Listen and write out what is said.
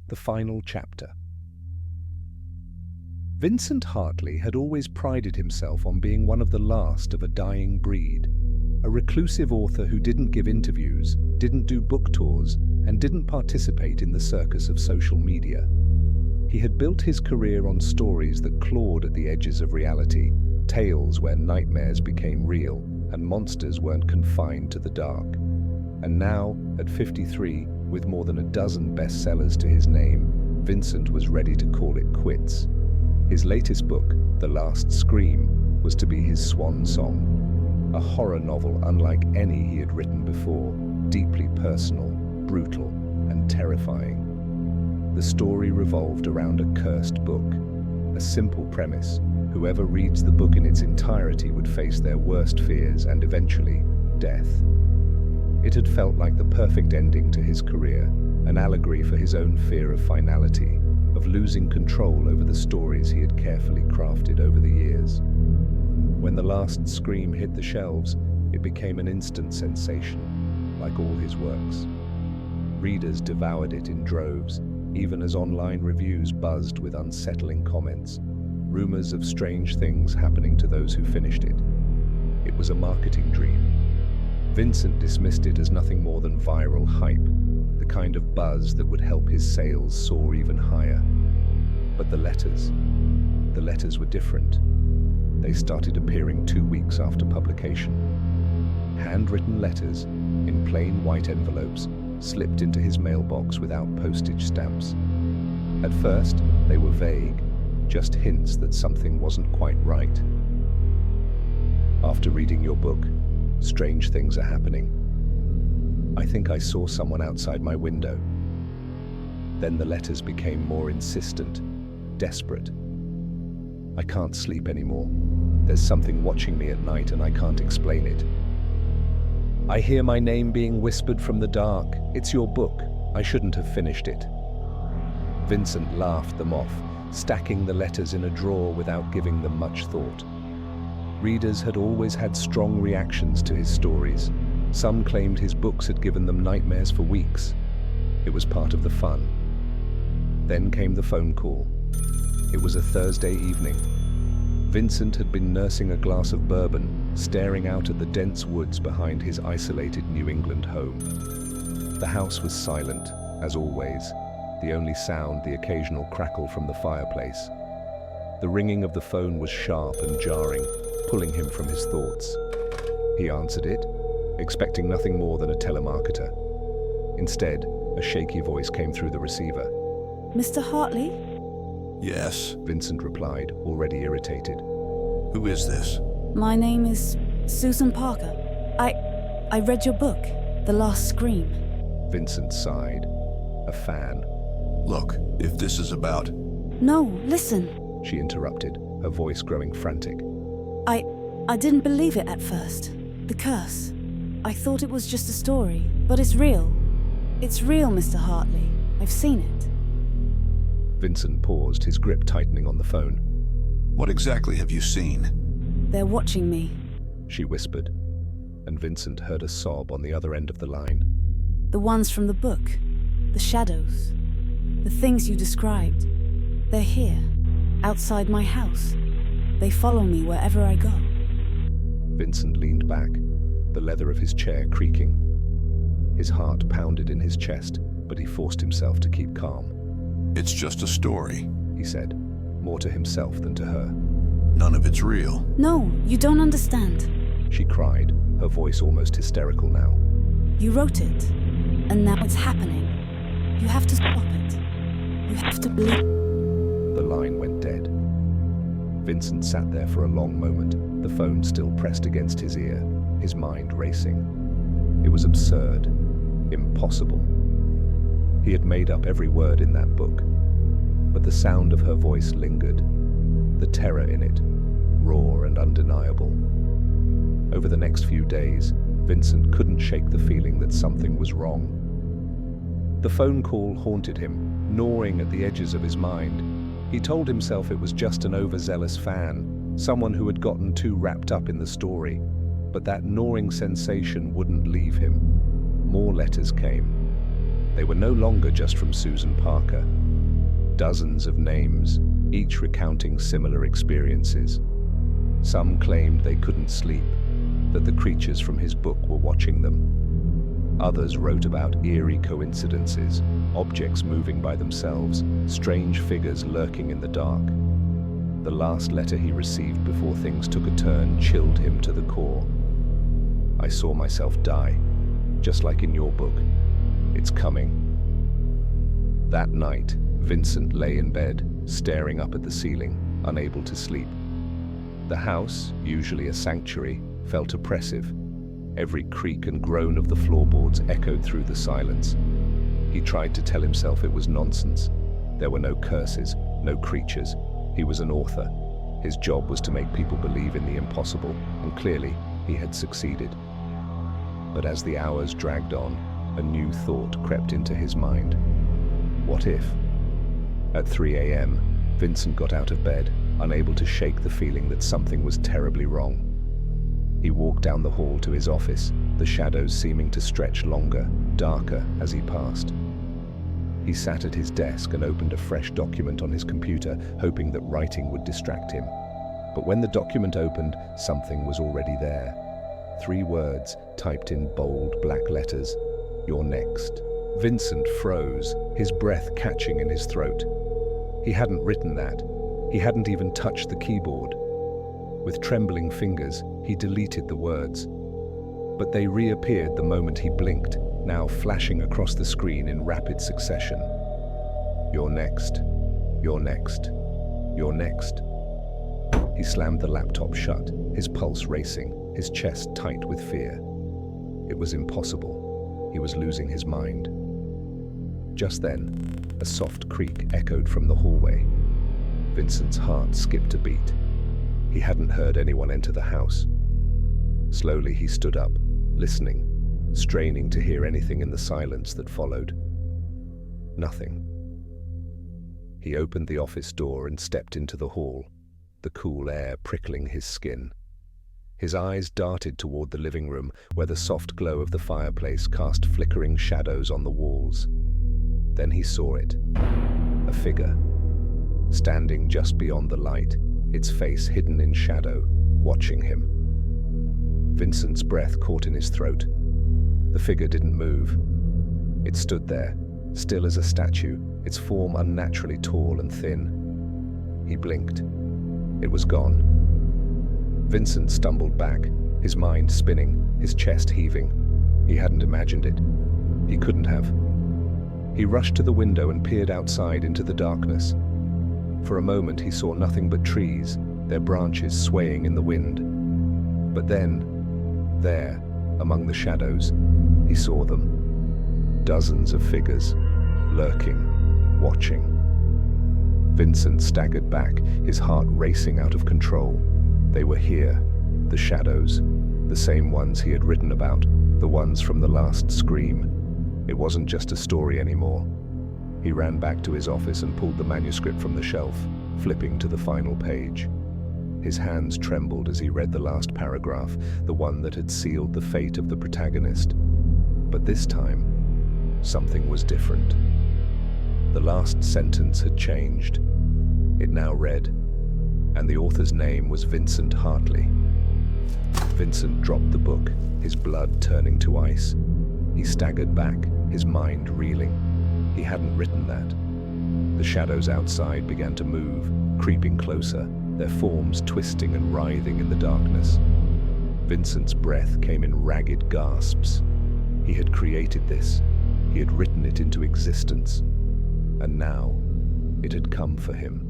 the final chapter. Vincent Hartley had always prided himself on being one of the last of a dying breed, a reclusive author who didn't give interviews, didn't do book tours, and didn't participate in the circus of social media. He had built his career on stories that clawed at the edges of reality, tales where nightmares became real and monsters weren't confined to the dark. And now, at 53, with more than a dozen bestsellers to his name, Vincent was ready to call it quits. His latest book, The Last Scream, was to be his swan song, a horror novel unlike any he had written before, deeply personal, brutal, and terrifying. The story revolved around a cursed book, a simple premise. Whoever reads the book in its entirety would face their worst fears and eventually, death. It had felt like the perfect ending to his career, an allegory for his own fear of finality, of losing control over the stories he had carefully crafted over the years. When The Last Scream hit the shelves, it became an instant sensation, like all his works. Readers devoured it in droves, even as online reviews buzzed with unsettling comments, rumors of strange things happening to those who finished it. It was a marketing dream. Vincent dismissed it as nothing more than viral hype, the kind of buzz that would help his sales soar even higher. But the letters were different. They started appearing 2 weeks after publication. Handwritten letters, in plain white envelopes, slipped into his mailbox without postage stamps. At first, they were vague, just hints that something wasn't quite right. After reading your book, strange things are happening. I think I saw someone outside my window. Then the letters became more insistent, desperate. I can't sleep anymore. There's something watching me at night and I can't explain it. I hear my name being whispered from the dark. It's your book. I shouldn't have finished it. Vincent laughed them off, stacking the letters in a drawer without giving them much thought. Readers had always had strong reactions to his stories. Some claimed his books had given them nightmares for weeks. It was part of the fun. Then came the phone call. It was a Thursday evening. Vincent had been nursing a glass of bourbon, staring out at the dense woods behind his isolated New England home. The house was silent, as always, the only sound the occasional crackle from the fireplace. The ringing of the phone was sharp and jarring, pulling him from his thoughts. He answered it, expecting nothing more than a telemarketer. Instead, a shaky voice came through the receiver. Mr. Hartley? Yes. Vincent replied, already irritated. Who is this? My name is Susan Parker. I read your book, The Last Scream. Vincent sighed. A fan. Look, if this is about... No, listen. She interrupted, her voice growing frantic. I didn't believe it at first. The curse. I thought it was just a story, but it's real. It's real, Mr. Hartley. I've seen it. Vincent paused, his grip tightening on the phone. What exactly have you seen? They're watching me. She whispered, and Vincent heard a sob on the other end of the line. The ones from the book. The shadows. The things you described. They're here, outside my house. They follow me wherever I go. Vincent leaned back, the leather of his chair creaking. His heart pounded in his chest, but he forced himself to keep calm. It's just a story, he said, more to himself than to her. None of it's real. No, you don't understand. She cried, her voice almost hysterical now. You wrote it, and now it's happening. You have to stop it. You have to believe. The line went dead. Vincent sat there for a long moment, the phone still pressed against his ear, his mind racing. It was absurd, impossible. He had made up every word in that book, but the sound of her voice lingered, the terror in it, raw and undeniable. Over the next few days, Vincent couldn't shake the feeling that something was wrong. The phone call haunted him, gnawing at the edges of his mind. He told himself it was just an overzealous fan, someone who had gotten too wrapped up in the story, but that gnawing sensation wouldn't leave him. More letters came. They were no longer just from Susan Parker. Dozens of names, each recounting similar experiences. Some claimed they couldn't sleep, that the creatures from his book were watching them. Others wrote about eerie coincidences, objects moving by themselves, strange figures lurking in the dark. The last letter he received before things took a turn chilled him to the core. I saw myself die, just like in your book. It's coming. That night, Vincent lay in bed, staring up at the ceiling, unable to sleep. The house, usually a sanctuary, felt oppressive. Every creak and groan of the floorboards echoed through the silence. He tried to tell himself it was nonsense. There were no curses, no creatures. He was an author. His job was to make people believe in the impossible, and clearly, he had succeeded. But as the hours dragged on, a new thought crept into his mind. What if? At 3 a.m., Vincent got out of bed, unable to shake the feeling that something was terribly wrong. He walked down the hall to his office, the shadows seeming to stretch longer, darker as he passed. He sat at his desk and opened a fresh document on his computer, hoping that writing would distract him. But when the document opened, something was already there. 3 words typed in bold black letters. You're next. Vincent froze, his breath catching in his throat. He hadn't written that. He hadn't even touched the keyboard. With trembling fingers, he deleted the words. But they reappeared the moment he blinked, now flashing across the screen in rapid succession. You're next. You're next. You're next. He slammed the laptop shut, his pulse racing, his chest tight with fear. It was impossible. He was losing his mind. Just then, a soft creak echoed from the hallway. Vincent's heart skipped a beat. He hadn't heard anyone enter the house. Slowly he stood up, listening, straining to hear anything in the silence that followed. Nothing. He opened the office door and stepped into the hall, the cool air prickling his skin. His eyes darted toward the living room, where the soft glow of the fireplace cast flickering shadows on the walls. Then he saw it. A figure. Standing just beyond the light, its face hidden in shadow, watching him. Vincent's breath caught in his throat. The figure didn't move. It stood there, still as a statue, its form unnaturally tall and thin. He blinked. It was gone. Vincent stumbled back, his mind spinning, his chest heaving. He hadn't imagined it. He couldn't have. He rushed to the window and peered outside into the darkness. For a moment he saw nothing but trees, their branches swaying in the wind. But then, there, among the shadows, he saw them. Dozens of figures, lurking, watching. Vincent staggered back, his heart racing out of control. They were here, the shadows, the same ones he had written about, the ones from the last scream. It wasn't just a story anymore. He ran back to his office and pulled the manuscript from the shelf, flipping to the final page. His hands trembled as he read the last paragraph, the one that had sealed the fate of the protagonist. But this time, something was different. The last sentence had changed. It now read, and the author's name was Vincent Hartley. Vincent dropped the book, his blood turning to ice. He staggered back, his mind reeling. He hadn't written that. The shadows outside began to move, creeping closer, their forms twisting and writhing in the darkness. Vincent's breath came in ragged gasps. He had created this. He had written it into existence. And now, it had come for him.